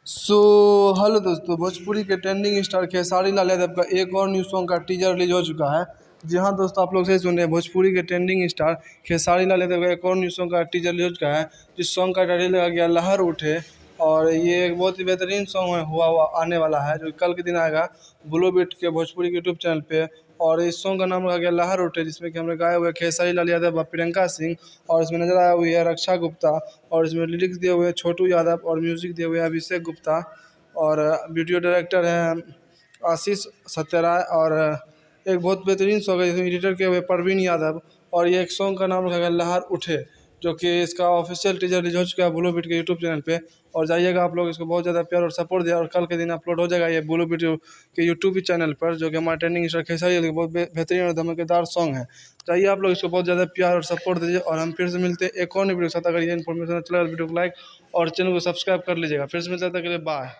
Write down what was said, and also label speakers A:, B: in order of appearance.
A: Hello दोस्तों, भोजपुरी के trending star Khesari Lal Yadav का एक और न्यू सॉन्ग का टीजर रिलीज हो चुका है। जी हाँ दोस्तों, आप लोग सही सुन रहे हैं। भोजपुरी के ट्रेंडिंग स्टार खेसारी लाल यादव का एक और न्यू सॉन्ग का टीजर रिलीज हो चुका है। जिस सॉन्ग का टाइटल लगा गया लहर उठे, और ये एक बहुत ही बेहतरीन सॉन्ग हुआ आने वाला है, जो कल के दिन आएगा ब्लू बीट के भोजपुरी के यूट्यूब चैनल पे। और इस सॉन्ग का नाम रखा गया लहर उठे, जिसमें कि हमने गाए हुए खेसारी लाल यादव व प्रियंका सिंह, और इसमें नजर आया हुई है रक्षा गुप्ता, और इसमें लिरिक्स दिए हुए हैं छोटू यादव और म्यूजिक दिए हुए हैं अभिषेक गुप्ता, और वीडियो डायरेक्टर हैं आशीष सत्यराय, और एक बहुत बेहतरीन सॉन्ग है जिसमें एडिटर किए हुए प्रवीण यादव। और ये एक सॉन्ग का नाम रखा गया लहर उठे, जो कि इसका ऑफिशियल टीजर रिलीज हो चुका है ब्लू बीट के यूट्यूब चैनल पे। और जाइएगा आप लोग इसको बहुत ज़्यादा प्यार और सपोर्ट दिया, और कल के दिन अपलोड हो जाएगा ये ब्लू बीट के यूट्यूब चैनल पर, जो कि हमारा ट्रेंडिंग स्टार खेसारी बहुत बेहतरीन और धमाकेदार सॉन्ग है। जाइए आप लोग इसको बहुत ज़्यादा प्यार और सपोर्ट दीजिए, और हम फिर से मिलते हैं एक और नई वीडियो के साथ। अगर ये इन्फॉर्मेशन अच्छा लगा वीडियो को लाइक और चैनल को सब्सक्राइब कर लीजिएगा। फिर से मिलते हैं, तब तक के लिए बाय।